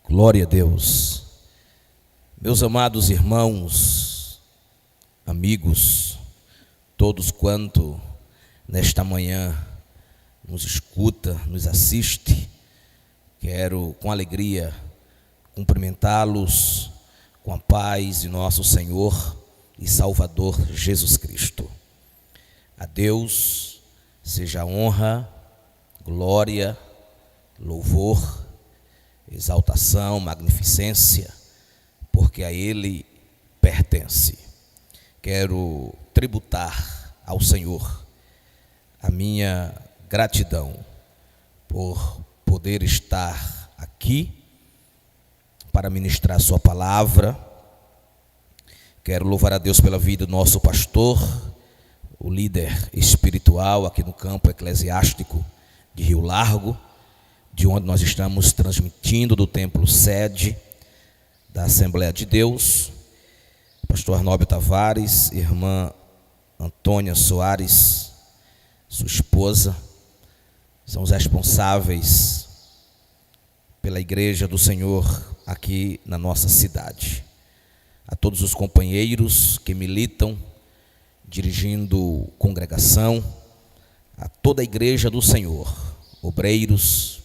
Glória a Deus. Meus amados irmãos, amigos, todos quanto nesta manhã nos escuta, nos assiste, quero com alegria cumprimentá-los com a paz de nosso Senhor e Salvador Jesus Cristo. A Deus seja honra, glória, louvor, exaltação, magnificência, porque a Ele pertence. Quero tributar ao Senhor a minha gratidão por poder estar aqui para ministrar sua palavra. Quero louvar a Deus pela vida do nosso pastor, o líder espiritual aqui no campo eclesiástico de Rio Largo, de onde nós estamos transmitindo do templo sede da Assembleia de Deus, pastor Arnóbio Tavares, irmã Antônia Soares, sua esposa, são os responsáveis pela igreja do Senhor aqui na nossa cidade. A todos os companheiros que militam, dirigindo congregação, a toda a igreja do Senhor, obreiros,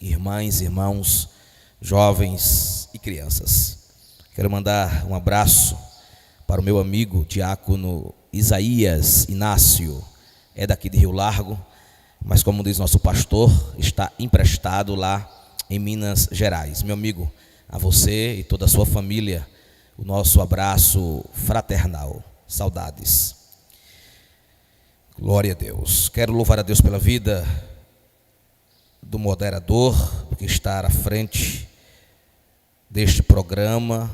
irmãs, irmãos, jovens e crianças. Quero mandar um abraço para o meu amigo diácono Isaías Inácio, é daqui de Rio Largo, mas como diz nosso pastor, está emprestado lá em Minas Gerais. Meu amigo, a você e toda a sua família, o nosso abraço fraternal. Saudades. Glória a Deus. Quero louvar a Deus pela vida do moderador que está à frente deste programa,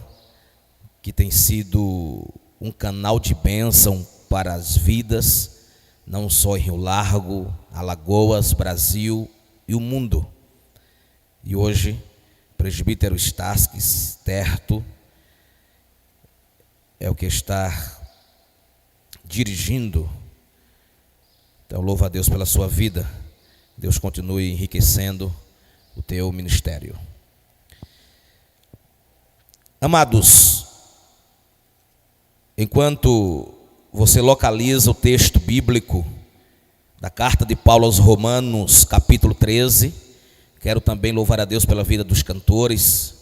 que tem sido um canal de bênção para as vidas, não só em Rio Largo, Alagoas, Brasil e o mundo. E hoje, presbítero Stasques Terto é o que está dirigindo. Então, louva a Deus pela sua vida. Deus continue enriquecendo o teu ministério. Amados, enquanto você localiza o texto bíblico da carta de Paulo aos Romanos, capítulo 13, quero também louvar a Deus pela vida dos cantores,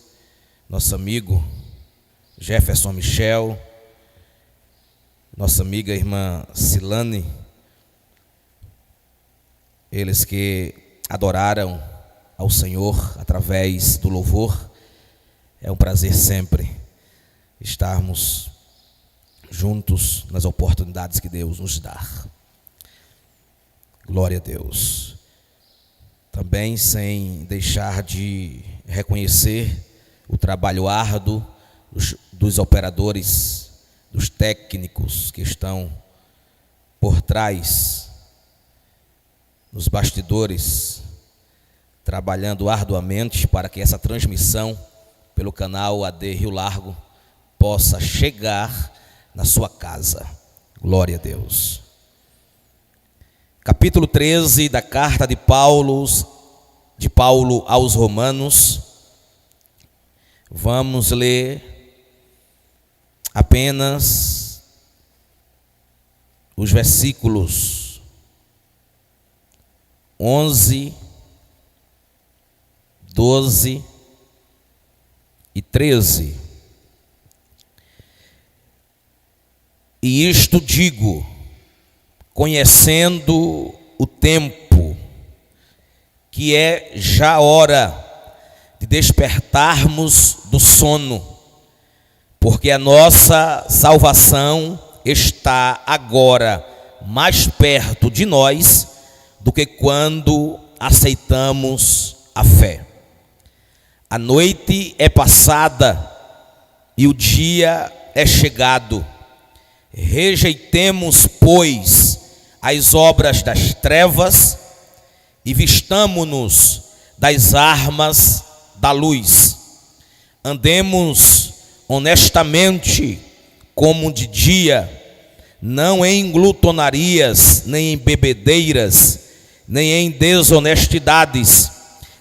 nosso amigo Jefferson Michel, nossa amiga irmã Silane, eles que adoraram ao Senhor através do louvor. É um prazer sempre estarmos juntos nas oportunidades que Deus nos dá. Glória a Deus. Também sem deixar de reconhecer o trabalho árduo dos operadores, dos técnicos que estão por trás, nos bastidores, trabalhando arduamente para que essa transmissão pelo canal AD Rio Largo possa chegar na sua casa. Glória a Deus. Capítulo 13 da carta de Paulo aos Romanos. Vamos ler apenas os versículos 11, 12 e 13. E isto digo, conhecendo o tempo, que é já hora de despertarmos do sono, porque a nossa salvação está agora mais perto de nós do que quando aceitamos a fé. A noite é passada e o dia é chegado. Rejeitemos, pois, as obras das trevas e vistamo-nos das armas da luz. Andemos honestamente como de dia, não em glutonarias, nem em bebedeiras, nem em desonestidades,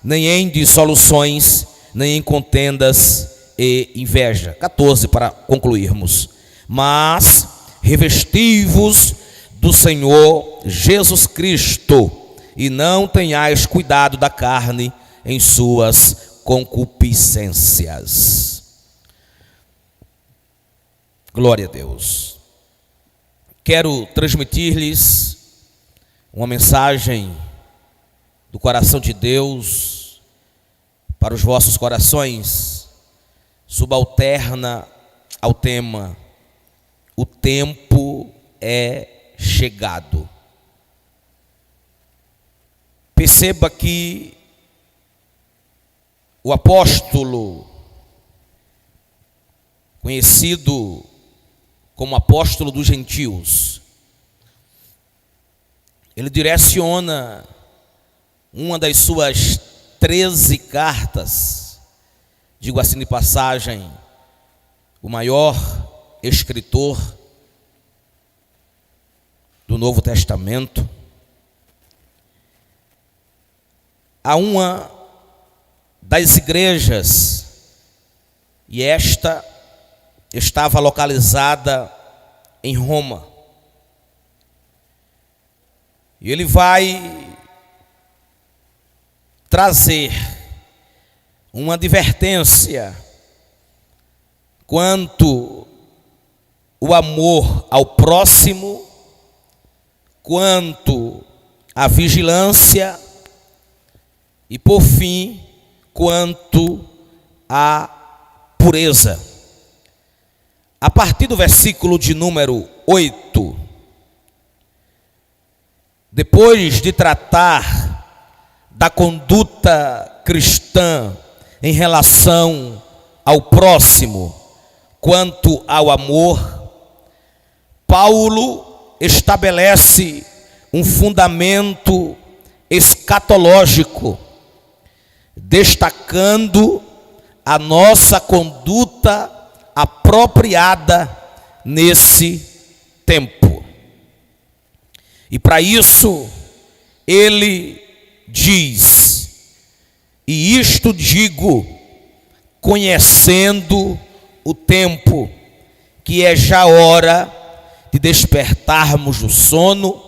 nem em dissoluções, nem em contendas e inveja. 14 para concluirmos. Mas revesti-vos do Senhor Jesus Cristo, e não tenhais cuidado da carne em suas concupiscências. Glória a Deus. Quero transmitir-lhes uma mensagem do coração de Deus para os vossos corações, subalterna ao tema: o tempo é chegado. Perceba que o apóstolo, conhecido como apóstolo dos gentios, ele direciona uma das suas 13 cartas, digo assim de passagem, o maior escritor do Novo Testamento, a uma das igrejas, e esta estava localizada em Roma. E ele vai trazer uma advertência quanto o amor ao próximo, quanto a vigilância e, por fim, quanto a pureza. A partir do versículo de número 8, depois de tratar da conduta cristã em relação ao próximo, quanto ao amor, Paulo estabelece um fundamento escatológico, destacando a nossa conduta apropriada nesse tempo. E para isso ele diz: e isto digo, conhecendo o tempo, que é já hora de despertarmos do sono,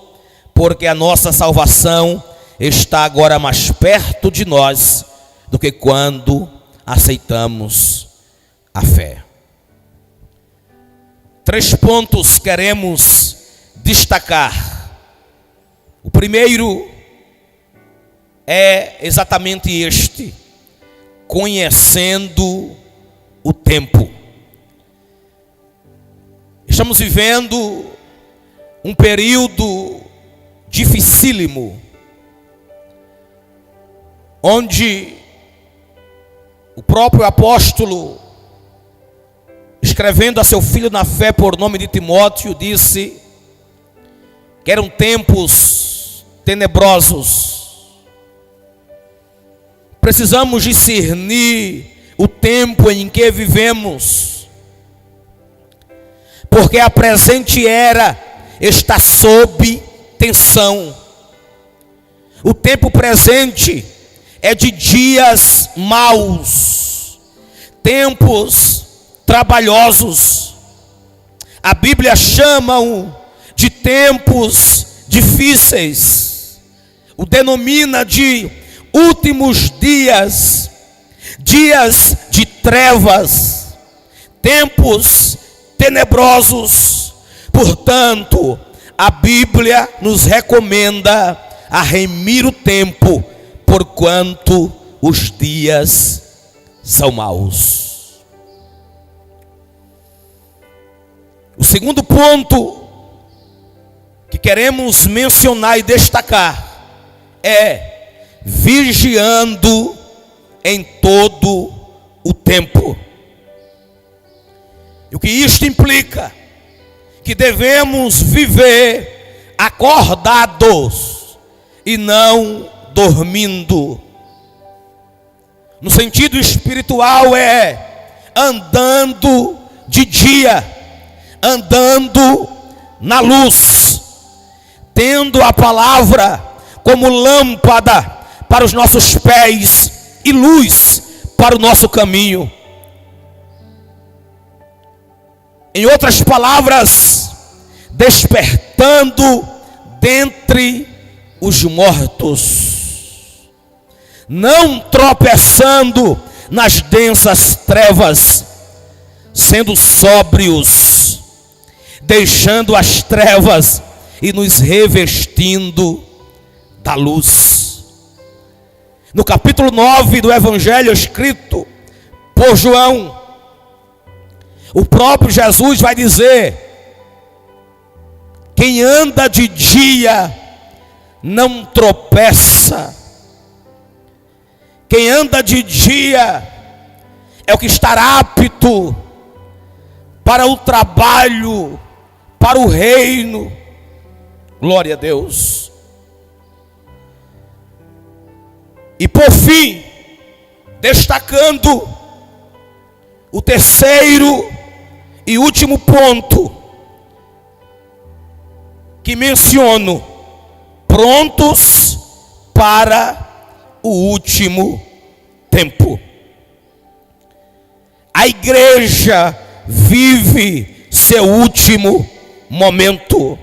porque a nossa salvação está agora mais perto de nós do que quando aceitamos a fé. 3 pontos queremos destacar. O primeiro é exatamente este: conhecendo o tempo. Estamos vivendo um período dificílimo, onde o próprio apóstolo, escrevendo a seu filho na fé por nome de Timóteo, disse que eram tempos tenebrosos. Precisamos discernir o tempo em que vivemos, porque a presente era está sob tensão. O tempo presente é de dias maus, tempos trabalhosos. A Bíblia chama-o de tempos difíceis, o denomina de últimos dias, dias de trevas, tempos tenebrosos. Portanto, a Bíblia nos recomenda a remir o tempo, porquanto os dias são maus. O segundo ponto que queremos mencionar e destacar é vigiando em todo o tempo. E o que isto implica? Que devemos viver acordados e não dormindo. No sentido espiritual é andando de dia, andando na luz, tendo a palavra como lâmpada para os nossos pés e luz para o nosso caminho. Em outras palavras, despertando dentre os mortos, não tropeçando nas densas trevas, sendo sóbrios, deixando as trevas e nos revestindo da luz. No capítulo 9 do Evangelho escrito por João, o próprio Jesus vai dizer: quem anda de dia não tropeça. Quem anda de dia é o que está apto para o trabalho, para o reino. Glória a Deus. E por fim, destacando o terceiro e último ponto que menciono: prontos para o último tempo. A igreja vive seu último momento.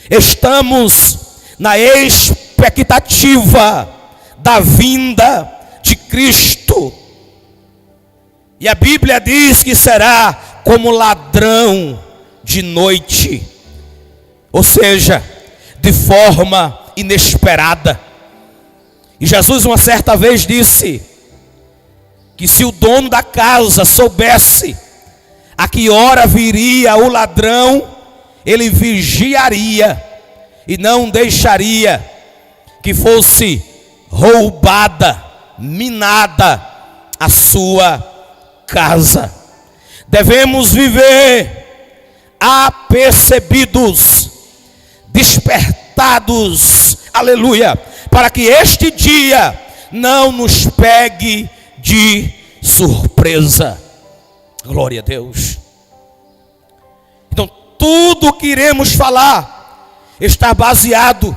Estamos na expectativa da vinda de Cristo. E a Bíblia diz que será como ladrão de noite, ou seja, de forma inesperada. E Jesus uma certa vez disse que se o dono da casa soubesse a que hora viria o ladrão, ele vigiaria e não deixaria que fosse roubada, minada a sua casa. Devemos viver apercebidos, despertados, aleluia, para que este dia não nos pegue de surpresa. Glória a Deus. Então, tudo que iremos falar está baseado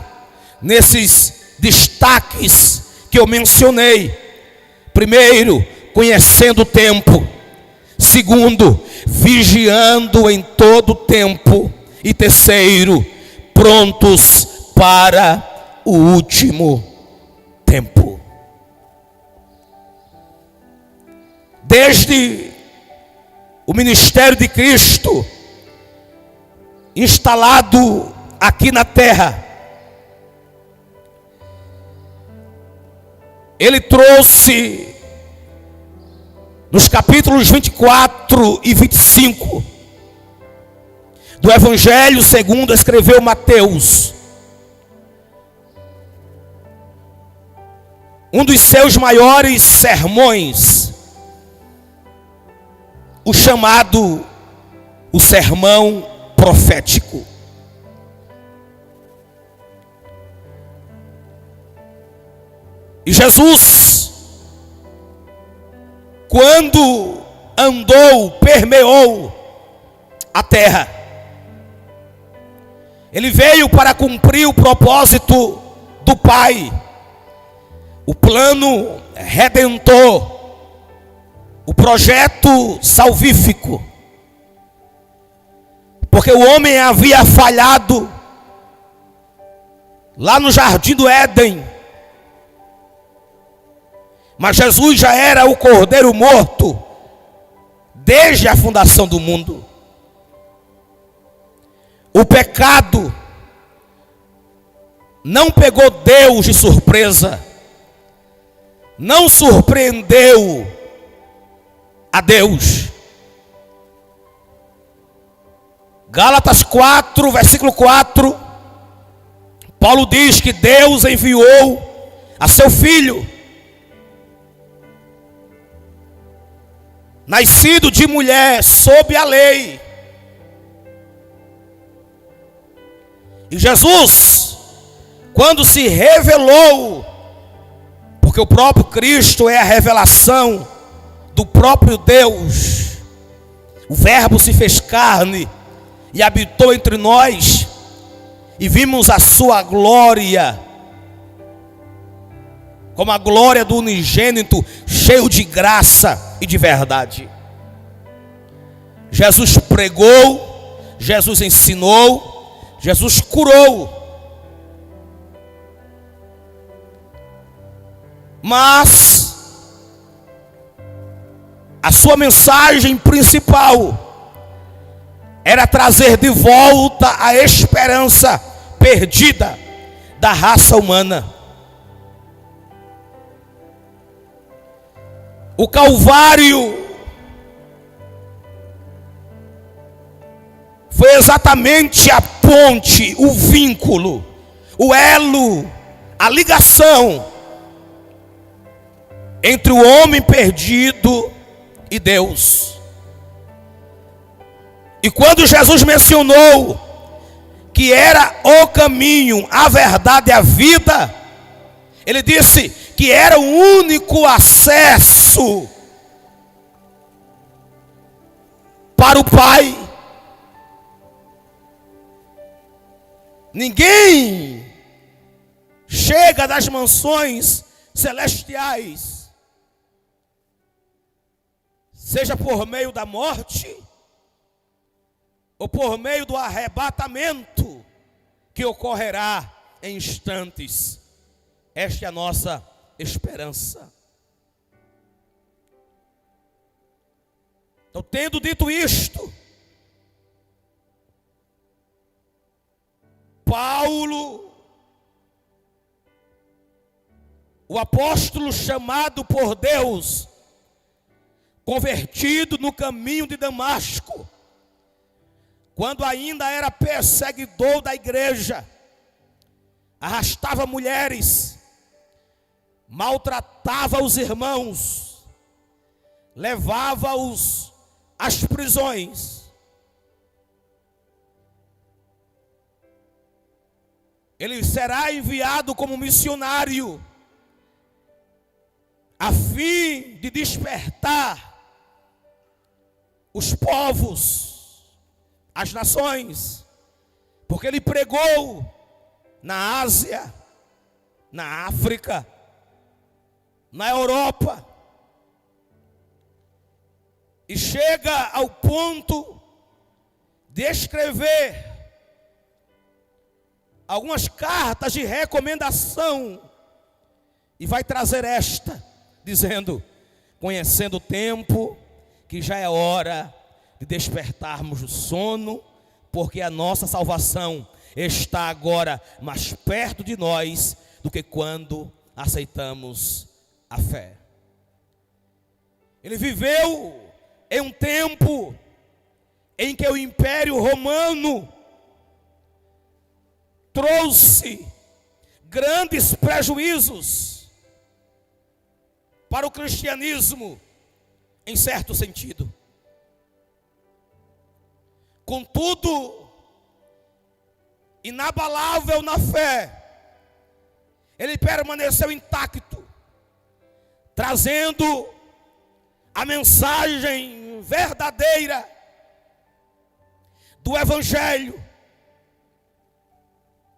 nesses destaques que eu mencionei. Primeiro, conhecendo o tempo. Segundo, vigiando em todo o tempo. E terceiro, prontos para o último tempo. Desde o ministério de Cristo instalado aqui na terra, ele trouxe nos capítulos 24 e 25 do Evangelho segundo escreveu Mateus, um dos seus maiores sermões, o chamado o sermão profético. E Jesus, quando andou, permeou a terra, ele veio para cumprir o propósito do Pai, o plano redentor, o projeto salvífico, porque o homem havia falhado lá no jardim do Éden. Mas Jesus já era o cordeiro morto desde a fundação do mundo. O pecado não pegou Deus de surpresa, não surpreendeu a Deus. Gálatas 4, versículo 4, Paulo diz que Deus enviou a seu Filho, nascido de mulher, sob a lei. E Jesus, quando se revelou, porque o próprio Cristo é a revelação do próprio Deus, o Verbo se fez carne e habitou entre nós, e vimos a sua glória, como a glória do unigênito, cheio de graça e de verdade. Jesus pregou, Jesus ensinou, Jesus curou. Mas a sua mensagem principal era trazer de volta a esperança perdida da raça humana. O Calvário foi exatamente a ponte, o vínculo, o elo, a ligação entre o homem perdido e Deus. E quando Jesus mencionou que era o caminho, a verdade e a vida, ele disse que era o único acesso para o Pai. Ninguém chega das mansões celestiais, seja por meio da morte ou por meio do arrebatamento que ocorrerá em instantes. Esta é a nossa esperança. Então, tendo dito isto, Paulo, o apóstolo chamado por Deus, convertido no caminho de Damasco, quando ainda era perseguidor da igreja, arrastava mulheres, maltratava os irmãos, levava-os às prisões. Ele será enviado como missionário, a fim de despertar os povos, as nações, porque ele pregou na Ásia, na África, na Europa, e chega ao ponto de escrever algumas cartas de recomendação, e vai trazer esta, dizendo: conhecendo o tempo, que já é hora de despertarmos do sono, porque a nossa salvação está agora mais perto de nós do que quando aceitamos a fé. Ele viveu em um tempo em que o Império Romano trouxe grandes prejuízos para o cristianismo, em certo sentido. Contudo, inabalável na fé, ele permaneceu intacto, trazendo a mensagem verdadeira do Evangelho,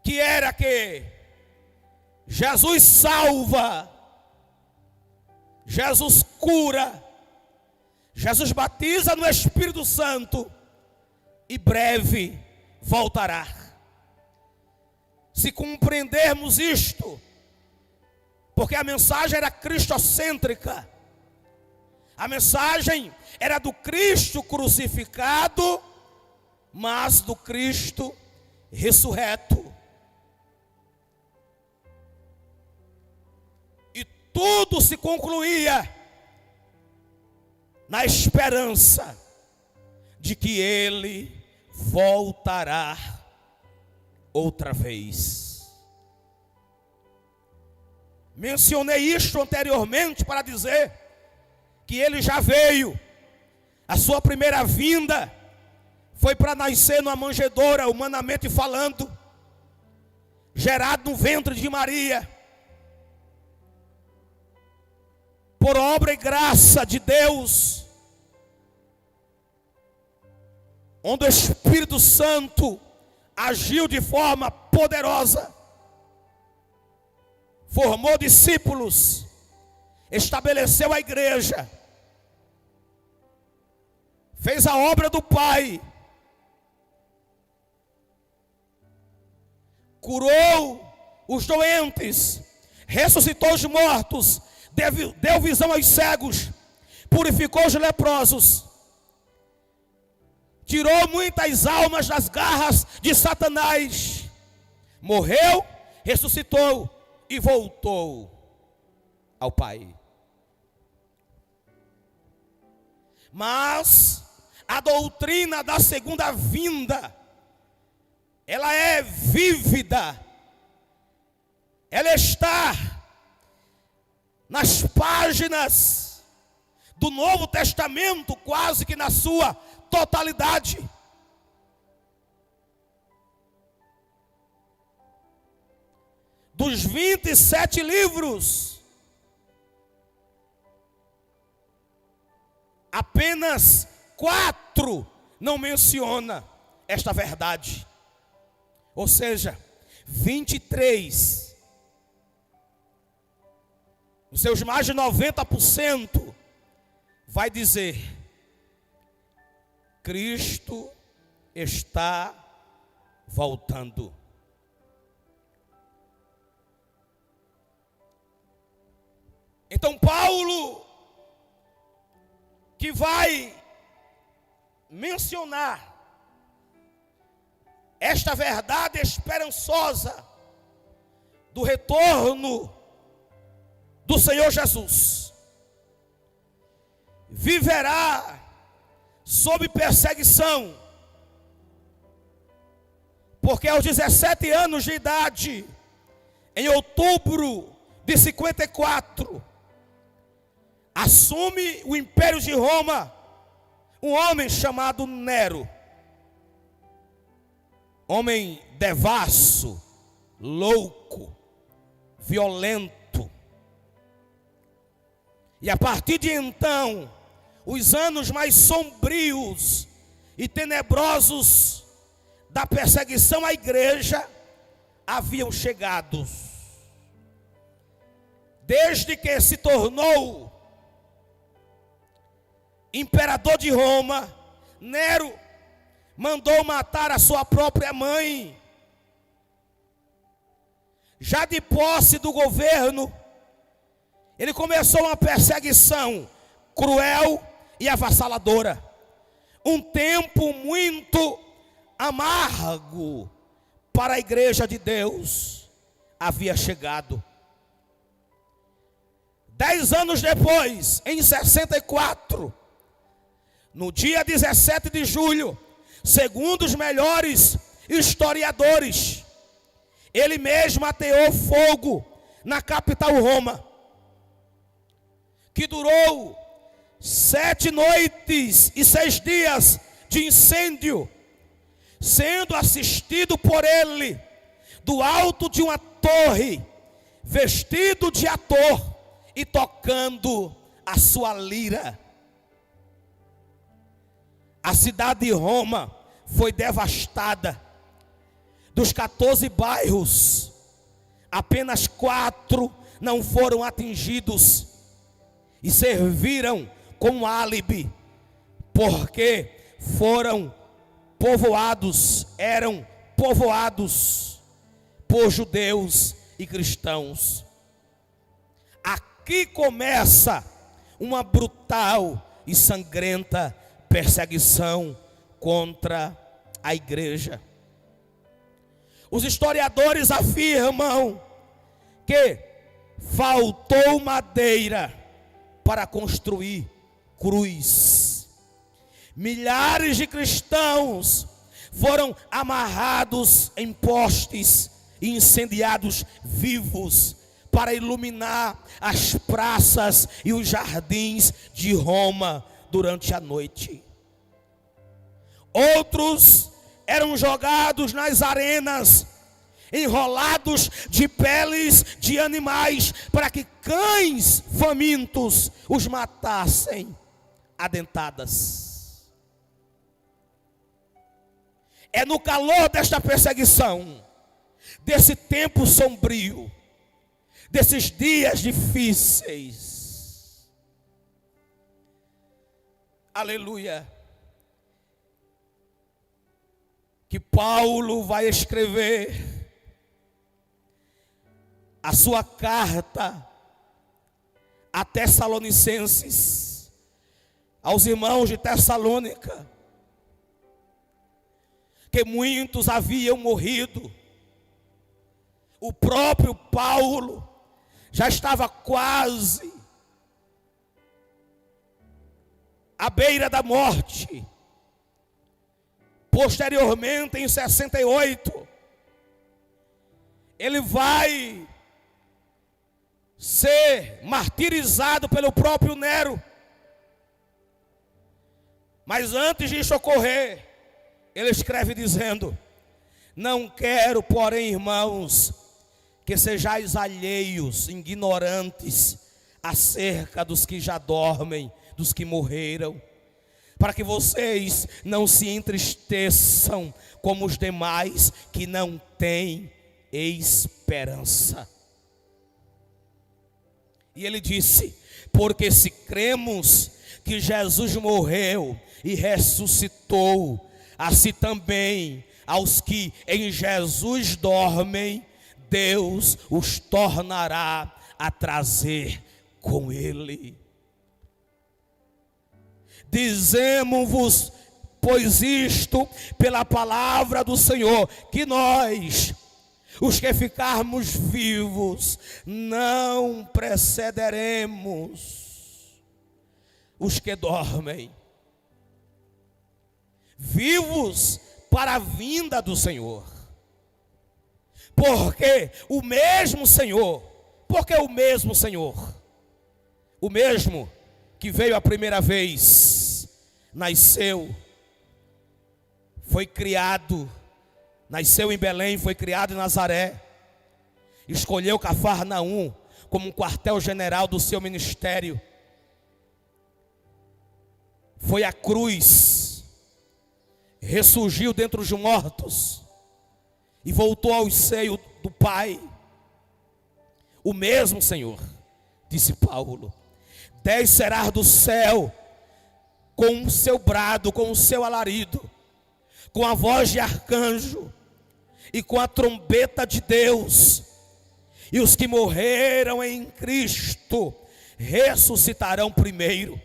que era que Jesus salva, Jesus cura, Jesus batiza no Espírito Santo e breve voltará. Se compreendermos isto, porque a mensagem era cristocêntrica, a mensagem era do Cristo crucificado, mas do Cristo ressurreto. E tudo se concluía na esperança de que Ele voltará outra vez. Mencionei isto anteriormente para dizer que Ele já veio. A sua primeira vinda foi para nascer numa manjedoura, humanamente falando, gerado no ventre de Maria, por obra e graça de Deus, onde o Espírito Santo agiu de forma poderosa. formou discípulos, estabeleceu a igreja, fez a obra do Pai, curou os doentes, ressuscitou os mortos, deu visão aos cegos, purificou os leprosos, tirou muitas almas das garras de Satanás, morreu, ressuscitou e voltou ao Pai. Mas a doutrina da segunda vinda, ela é vívida, ela está nas páginas do Novo Testamento, quase que na sua totalidade. Dos 27 livros, apenas 4 não menciona esta verdade. Ou seja, 23, os seus mais de 90%, vai dizer: Cristo está voltando. Então Paulo, que vai mencionar esta verdade esperançosa do retorno do Senhor Jesus, viverá sob perseguição, porque aos 17 anos de idade, em outubro de 54, assume o Império de Roma um homem chamado Nero, homem devasso, louco, violento. E a partir de então, os anos mais sombrios e tenebrosos da perseguição à igreja haviam chegado. Desde que se tornou imperador de Roma, Nero mandou matar a sua própria mãe. Já de posse do governo, ele começou uma perseguição cruel e avassaladora. Um tempo muito amargo para a igreja de Deus havia chegado. 10 anos depois, em 64, no dia 17 de julho, segundo os melhores historiadores, ele mesmo ateou fogo na capital Roma, que durou 7 noites e 6 dias de incêndio, sendo assistido por ele do alto de uma torre, vestido de ator e tocando a sua lira. A cidade de Roma foi devastada. Dos 14 bairros, apenas 4 não foram atingidos e serviram como álibi, porque eram povoados por judeus e cristãos. Aqui começa uma brutal e sangrenta perseguição contra a igreja. Os historiadores afirmam que faltou madeira para construir cruz. Milhares de cristãos foram amarrados em postes e incendiados vivos para iluminar as praças e os jardins de Roma durante a noite. Outros eram jogados nas arenas, enrolados de peles de animais, para que cães famintos os matassem a dentadas. É no calor desta perseguição, desse tempo sombrio, desses dias difíceis. Aleluia. Que Paulo vai escrever a sua carta a Tessalonicenses, aos irmãos de Tessalônica, que muitos haviam morrido. O próprio Paulo já estava quase à beira da morte. Posteriormente, em 68, ele vai ser martirizado pelo próprio Nero. Mas antes disso ocorrer, ele escreve dizendo: não quero, porém, irmãos, que sejais alheios, ignorantes, acerca dos que já dormem, dos que morreram, para que vocês não se entristeçam como os demais que não têm esperança. E ele disse: porque se cremos que Jesus morreu e ressuscitou, assim também aos que em Jesus dormem, Deus os tornará a trazer com ele. Dizemos-vos, pois, isto pela palavra do Senhor, que nós, os que ficarmos vivos, não precederemos os que dormem. Vivos para a vinda do Senhor. Porque o mesmo Senhor, o mesmo que veio a primeira vez, nasceu, foi criado, nasceu em Belém, foi criado em Nazaré, escolheu Cafarnaum como um quartel-general do seu ministério, foi à cruz, ressurgiu dentre os mortos e voltou ao seio do Pai. O mesmo Senhor, disse Paulo, descerá do céu com o seu brado, com o seu alarido, com a voz de arcanjo e com a trombeta de Deus, e os que morreram em Cristo ressuscitarão primeiro.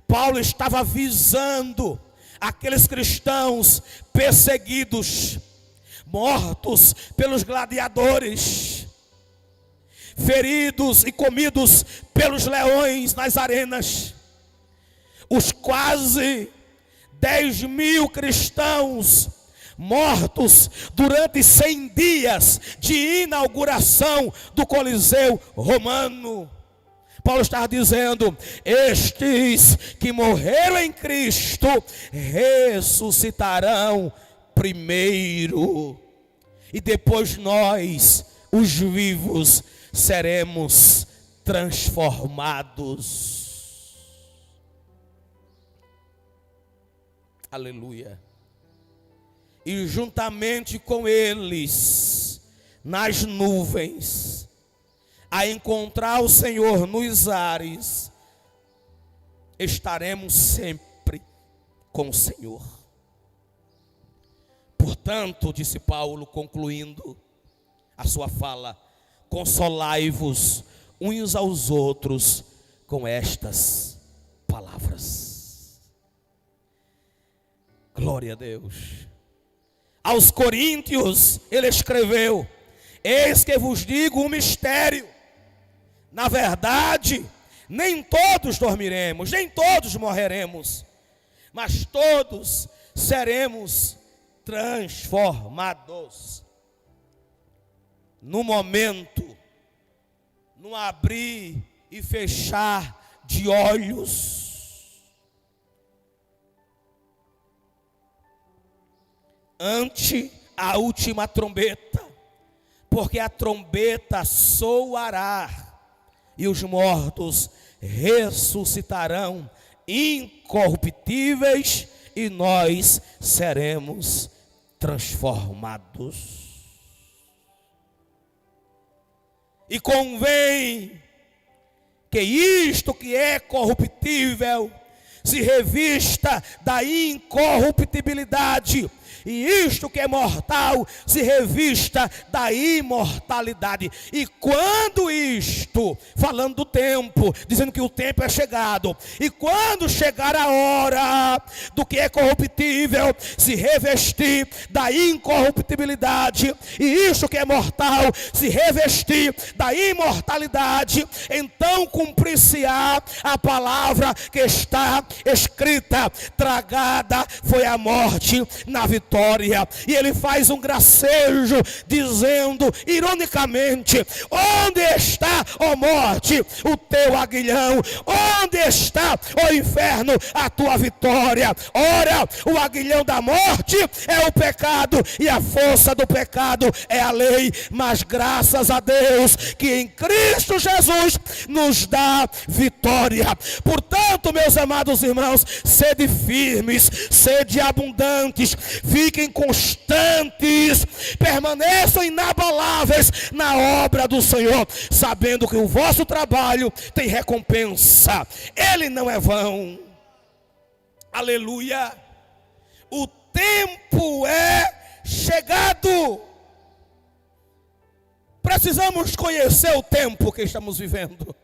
Paulo estava avisando aqueles cristãos perseguidos, mortos pelos gladiadores, feridos e comidos pelos leões nas arenas. Os quase 10.000 cristãos mortos durante 100 dias de inauguração do Coliseu Romano. Paulo está dizendo: estes que morreram em Cristo ressuscitarão primeiro, e depois nós, os vivos, seremos transformados. Aleluia. E juntamente com eles, nas nuvens, a encontrar o Senhor nos ares, estaremos sempre com o Senhor. Portanto, disse Paulo, concluindo a sua fala, consolai-vos uns aos outros com estas palavras. Glória a Deus. Aos Coríntios ele escreveu: eis que vos digo um mistério, na verdade, nem todos dormiremos, nem todos morreremos, mas todos seremos transformados. No momento, no abrir e fechar de olhos, ante a última trombeta, porque a trombeta soará e os mortos ressuscitarão incorruptíveis e nós seremos transformados. E convém que isto que é corruptível se revista da incorruptibilidade, e isto que é mortal se revista da imortalidade. E quando isto, falando do tempo, dizendo que o tempo é chegado, e quando chegar a hora do que é corruptível se revestir da incorruptibilidade, e isto que é mortal se revestir da imortalidade, então cumprir-se-á a palavra que está escrita: tragada foi a morte na vitória. E ele faz um gracejo dizendo, ironicamente: onde está, ó morte, o teu aguilhão? Onde está, ó inferno, a tua vitória? Ora, o aguilhão da morte é o pecado, e a força do pecado é a lei. Mas graças a Deus que em Cristo Jesus nos dá vitória. Portanto, meus amados irmãos, sede firmes, sede abundantes, fiquem constantes, permaneçam inabaláveis na obra do Senhor, sabendo que o vosso trabalho tem recompensa, ele não é vão. Aleluia. O tempo é chegado. Precisamos conhecer o tempo que estamos vivendo.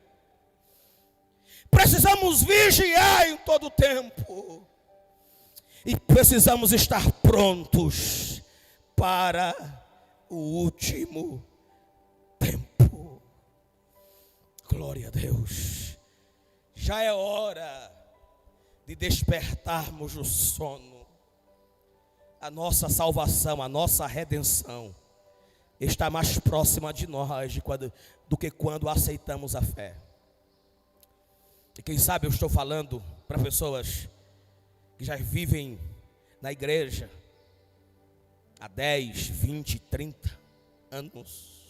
Precisamos vigiar em todo o tempo. E precisamos estar prontos para o último tempo. Glória a Deus. Já é hora de despertarmos do sono. A nossa salvação, a nossa redenção está mais próxima de nós do que quando aceitamos a fé. E quem sabe eu estou falando para pessoas que já vivem na igreja há 10, 20, 30 anos.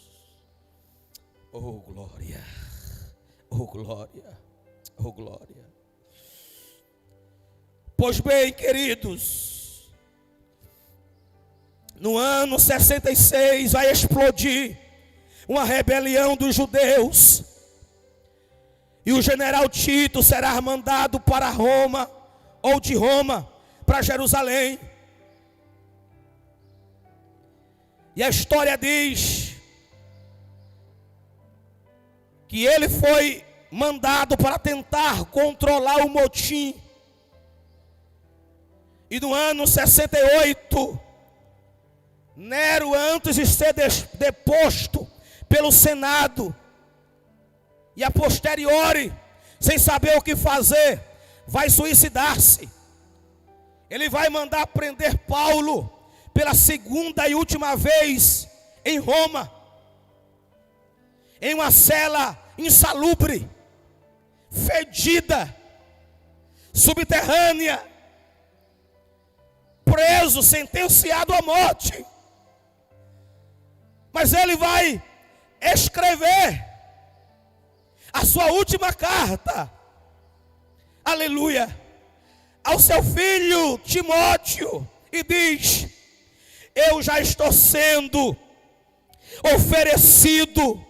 Oh glória, oh glória, oh glória. Pois bem, queridos, no ano 66 vai explodir uma rebelião dos judeus, e o general Tito será mandado para Roma, ou de Roma para Jerusalém. E a história diz que ele foi mandado para tentar controlar o motim. E no ano 68, Nero, antes de ser deposto pelo Senado, e a posteriori, sem saber o que fazer, vai suicidar-se. Ele vai mandar prender Paulo pela segunda e última vez em Roma, em uma cela insalubre, fedida, subterrânea, preso, sentenciado à morte. Mas ele vai escrever a sua última carta, aleluia, ao seu filho Timóteo, e diz: eu já estou sendo oferecido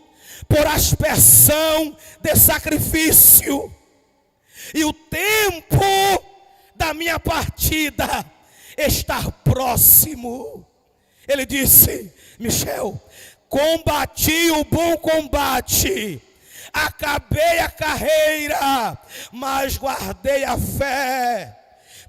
por aspersão de sacrifício, e o tempo da minha partida está próximo. Ele disse: Michel, combati o bom combate, acabei a carreira, mas guardei a fé.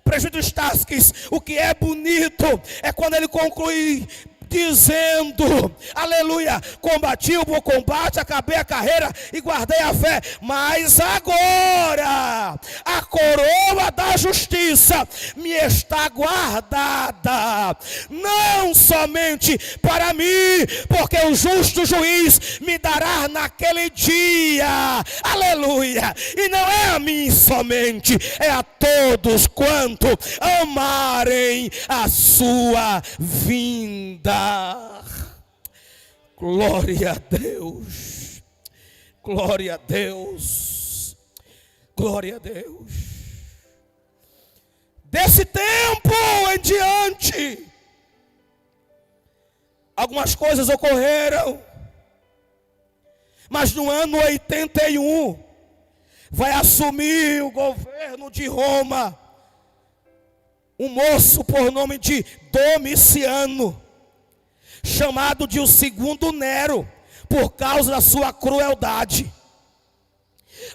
Presbítero Stasques, o que é bonito é quando ele conclui dizendo, aleluia, combati o bom combate, acabei a carreira e guardei a fé, mas agora a coroa da justiça me está guardada, não somente para mim, porque o justo juiz me dará naquele dia, aleluia, e não é a mim somente, é a todos quanto amarem a sua vinda. Glória a Deus, glória a Deus, glória a Deus. Desse tempo em diante, algumas coisas ocorreram, Mas no ano 81, vai assumir o governo de Roma um moço por nome de Domiciano, chamado de o segundo Nero, por causa da sua crueldade.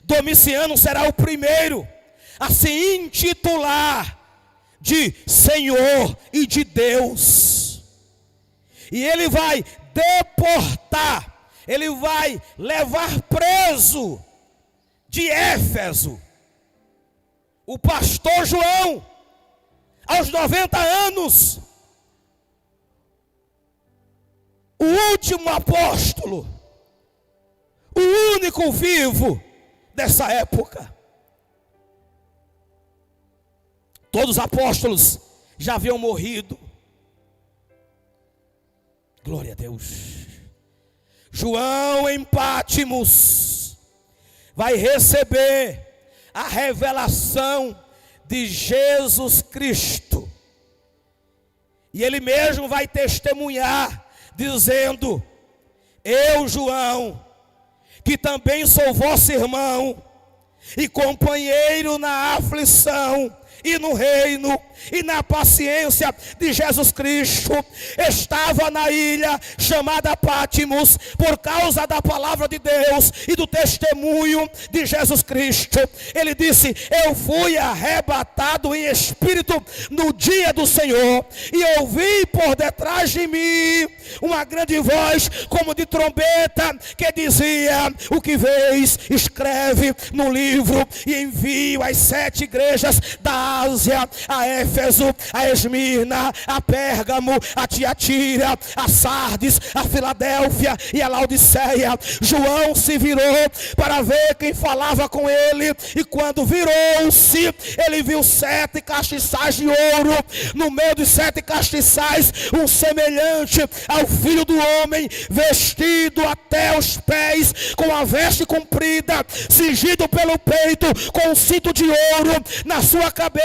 Domiciano será o primeiro a se intitular de Senhor e de Deus. E ele vai deportar, ele vai levar preso de Éfeso o pastor João, aos 90 anos, o último apóstolo, o único vivo dessa época. Todos os apóstolos já haviam morrido. Glória a Deus. João em Pátimos vai receber a revelação de Jesus Cristo. E ele mesmo vai testemunhar, dizendo: eu, João, que também sou vosso irmão e companheiro na aflição e no reino e na paciência de Jesus Cristo, estava na ilha chamada Pátimos por causa da palavra de Deus e do testemunho de Jesus Cristo. Ele disse: eu fui arrebatado em espírito no dia do Senhor, e ouvi por detrás de mim uma grande voz como de trombeta, que dizia: o que vês, escreve no livro e envio às 7 igrejas da Ásia, a Éfeso, a Esmirna, a Pérgamo, a Tiatira, a Sardes, a Filadélfia e a Laodiceia. João se virou para ver quem falava com ele, e quando virou-se, ele viu 7 castiçais de ouro. No meio dos 7 castiçais, um semelhante ao Filho do Homem, vestido até os pés, com a veste comprida, cingido pelo peito, com um cinto de ouro na sua cabeça,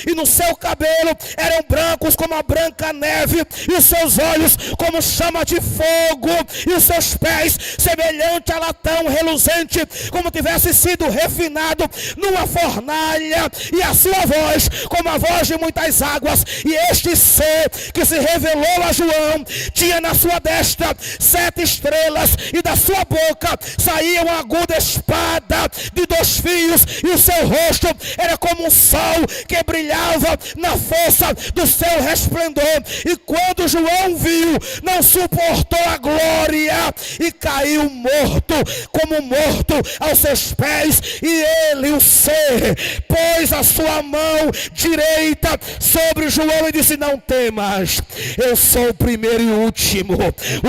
e no seu cabelo eram brancos como a branca neve, e os seus olhos como chama de fogo, e os seus pés semelhante a latão reluzente, como tivesse sido refinado numa fornalha, e a sua voz como a voz de muitas águas. E este ser que se revelou a João tinha na sua destra 7 estrelas, e da sua boca saía uma aguda espada de 2 fios, e o seu rosto era como um sol que brilhava na força do seu resplendor. E quando João viu, não suportou a glória e caiu morto, como morto aos seus pés. E ele, o ser, pôs a sua mão direita sobre João e disse: não temas, eu sou o primeiro e último,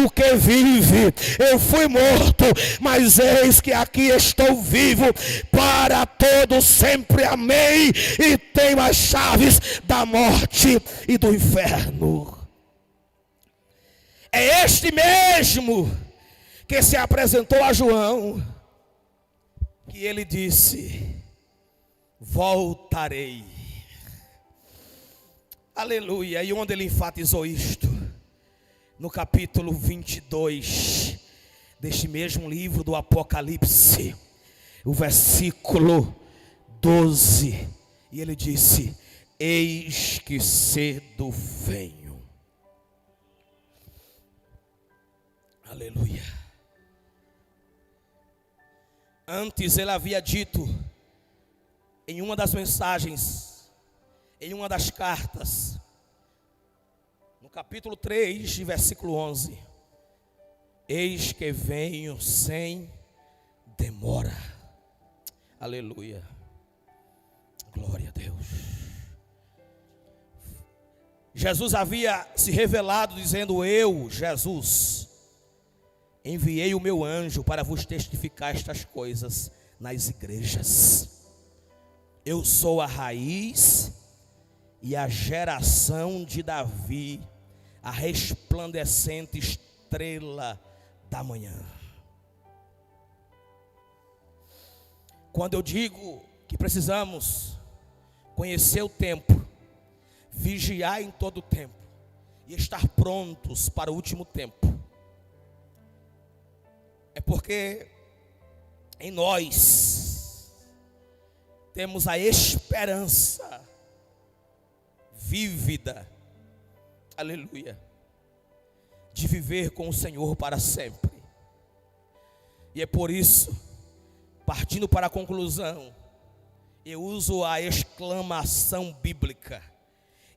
o que vive. Eu fui morto, mas eis que aqui estou vivo para todo sempre. Amém. E tenho as chaves da morte e do inferno. É este mesmo que se apresentou a João, que ele disse: voltarei. Aleluia. E onde ele enfatizou isto? No capítulo 22 deste mesmo livro do Apocalipse, o versículo 12. E ele disse: eis que cedo venho. Aleluia. Antes ele havia dito em uma das mensagens, em uma das cartas, no capítulo 3, versículo 11: eis que venho sem demora. Aleluia. Glória a Deus. Jesus havia se revelado dizendo: eu, Jesus, enviei o meu anjo para vos testificar estas coisas nas igrejas. Eu sou a raiz e a geração de Davi, a resplandecente estrela da manhã. Quando eu digo que precisamos conhecer o tempo, vigiar em todo o tempo e estar prontos para o último tempo, é porque em nós temos a esperança vívida, aleluia, de viver com o Senhor para sempre. E é por isso, partindo para a conclusão, eu uso a exclamação bíblica: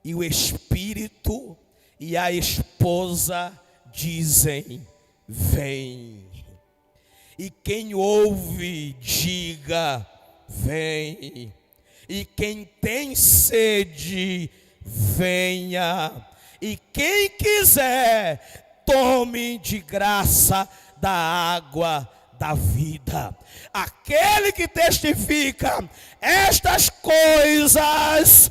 e o Espírito e a esposa dizem: vem. E quem ouve, diga: vem. E quem tem sede, venha. E quem quiser, tome de graça da água da vida. Aquele que testifica estas coisas,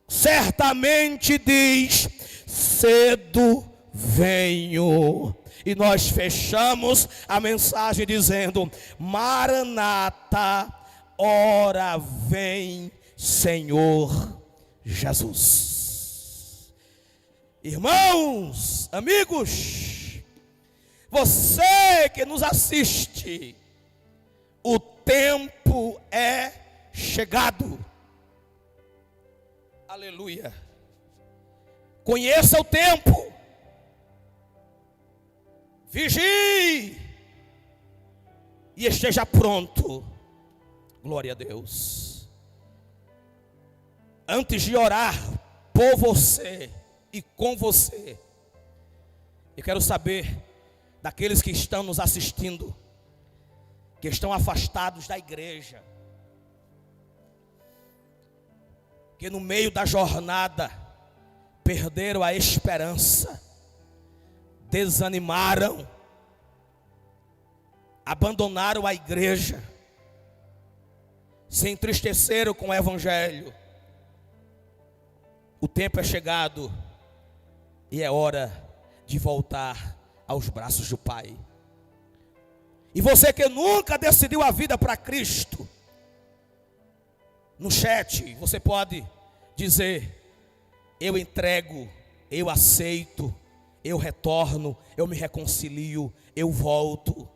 certamente diz: cedo venho. E nós fechamos a mensagem dizendo: Maranata, ora vem, Senhor Jesus. Irmãos, amigos, você que nos assiste, o tempo é chegado. Aleluia. Conheça o tempo. Vigie e esteja pronto. Glória a Deus. Antes de orar por você e com você, eu quero saber daqueles que estão nos assistindo, que estão afastados da igreja, que no meio da jornada perderam a esperança, desanimaram, abandonaram a igreja, se entristeceram com o evangelho. O tempo é chegado e é hora de voltar aos braços do Pai. E você que nunca decidiu a vida para Cristo, no chat você pode dizer: eu entrego, eu aceito, eu retorno, eu me reconcilio, eu volto,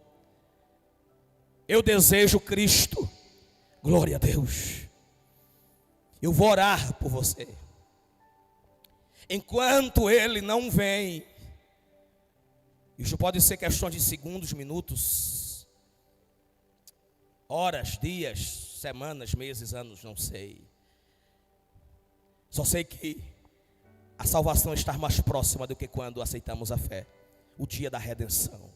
eu desejo Cristo. Glória a Deus. Eu vou orar por você. Enquanto Ele não vem, isso pode ser questão de segundos, minutos, horas, dias, semanas, meses, anos, não sei. Só sei que a salvação está mais próxima do que quando aceitamos a fé. O dia da redenção.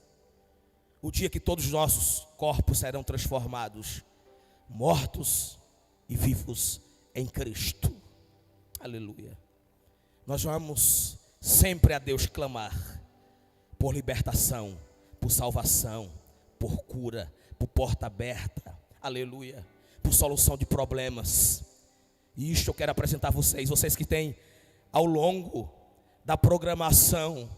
O dia que todos os nossos corpos serão transformados, mortos e vivos em Cristo. Aleluia. Nós vamos sempre a Deus clamar por libertação, por salvação, por cura, por porta aberta. Aleluia. Por solução de problemas. E isto eu quero apresentar a vocês que têm ao longo da programação,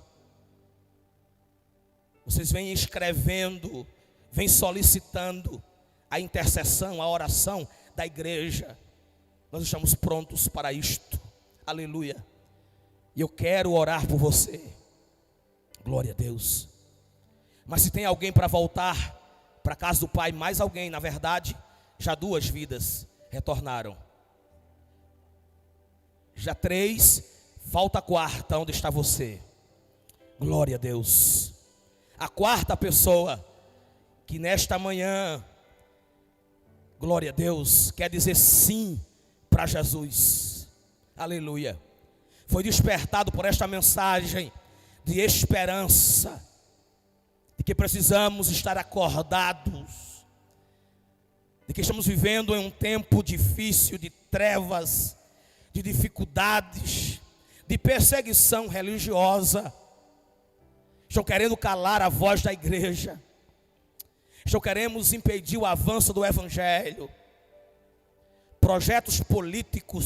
vocês vêm escrevendo, vêm solicitando a intercessão, a oração da igreja. Nós estamos prontos para isto. Aleluia. E eu quero orar por você. Glória a Deus. Mas se tem alguém para voltar para a casa do Pai, mais alguém, na verdade, já 2 vidas retornaram. Já 3, falta a 4ª, onde está você? Glória a Deus. A 4ª pessoa que nesta manhã, glória a Deus, quer dizer sim para Jesus. Aleluia. Foi despertado por esta mensagem de esperança, de que precisamos estar acordados, de que estamos vivendo em um tempo difícil, de trevas, de dificuldades, de perseguição religiosa. Estão querendo calar a voz da igreja, estão querendo impedir o avanço do evangelho. Projetos políticos,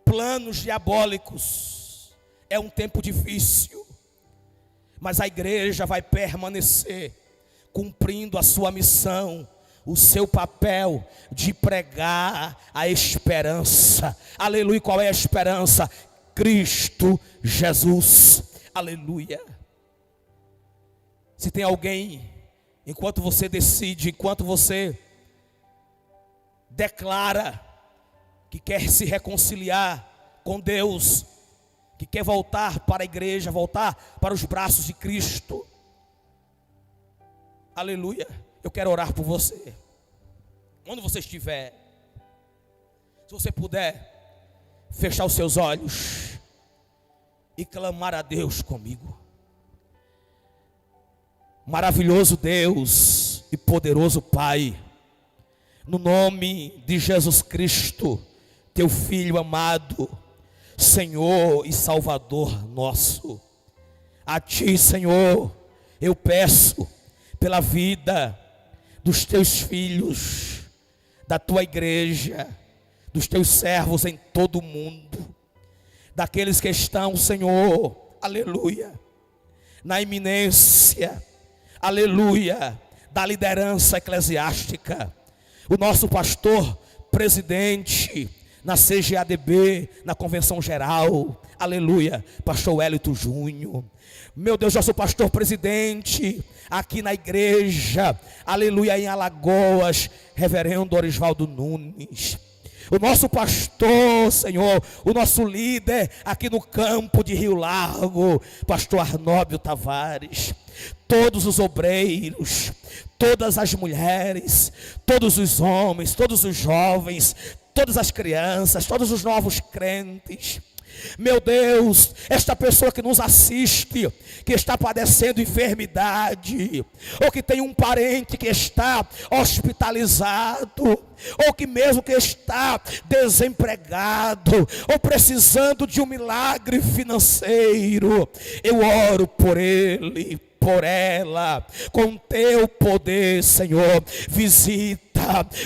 planos diabólicos. É um tempo difícil, mas a igreja vai permanecer cumprindo a sua missão, o seu papel de pregar a esperança. Aleluia. Qual é a esperança? Cristo Jesus. Aleluia. Se tem alguém enquanto você decide, enquanto você declara que quer se reconciliar com Deus, que quer voltar para a igreja, voltar para os braços de Cristo, aleluia, eu quero orar por você. Onde você estiver, se você puder fechar os seus olhos e clamar a Deus comigo. Maravilhoso Deus e poderoso Pai, no nome de Jesus Cristo, teu Filho amado, Senhor e Salvador nosso, a Ti, Senhor, eu peço pela vida dos Teus filhos, da Tua igreja, dos Teus servos em todo o mundo, daqueles que estão, Senhor, aleluia, na iminência, aleluia, da liderança eclesiástica, o nosso pastor presidente na CGADB, na Convenção Geral, aleluia, pastor Wellington Júnior, meu Deus, nosso pastor presidente aqui na igreja, aleluia, em Alagoas, reverendo Orisvaldo Nunes, o nosso pastor, Senhor, o nosso líder aqui no campo de Rio Largo, pastor Arnóbio Tavares, todos os obreiros, todas as mulheres, todos os homens, todos os jovens, todas as crianças, todos os novos crentes, meu Deus, esta pessoa que nos assiste, que está padecendo enfermidade, ou que tem um parente que está hospitalizado, ou que mesmo que está desempregado, ou precisando de um milagre financeiro, eu oro por ele, por ela, com teu poder, Senhor, visita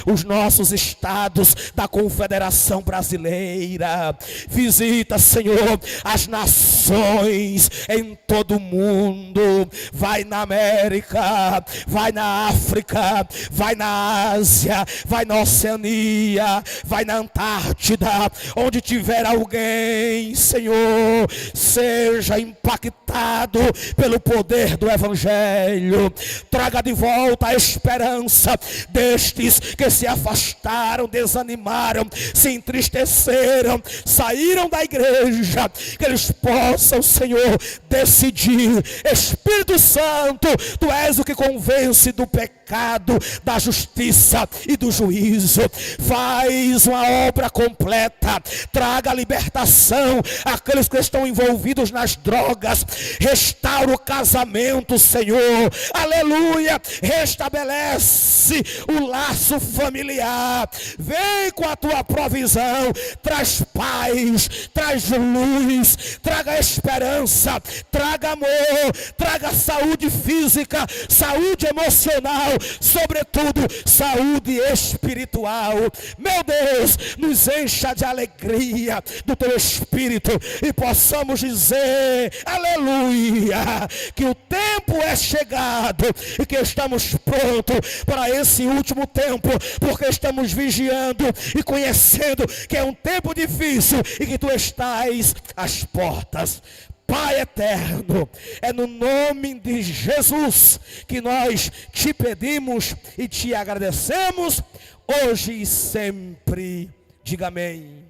os nossos estados da Confederação Brasileira, visita, Senhor, as nações em todo o mundo, vai na América, vai na África, vai na Ásia, vai na Oceania, vai na Antártida, onde tiver alguém, Senhor, seja impactado pelo poder do Evangelho, traga de volta a esperança destes que se afastaram, desanimaram, se entristeceram, saíram da igreja, que eles possam, Senhor, decidir, Espírito Santo, Tu és o que convence do pecado, da justiça e do juízo, faz uma obra completa, traga libertação àqueles que estão envolvidos nas drogas, restaura o casamento, Senhor, aleluia, restabelece o laço familiar, vem com a Tua provisão, traz paz, traz luz, traga esperança, traga amor, traga saúde física, saúde emocional, sobretudo saúde espiritual, meu Deus, nos encha de alegria do Teu Espírito e possamos dizer, aleluia, que o tempo é chegado e que estamos prontos para esse último tempo, porque estamos vigiando e conhecendo que é um tempo difícil e que Tu estás às portas. Pai eterno, é no nome de Jesus que nós Te pedimos e Te agradecemos, hoje e sempre. Diga amém.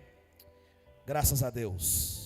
Graças a Deus.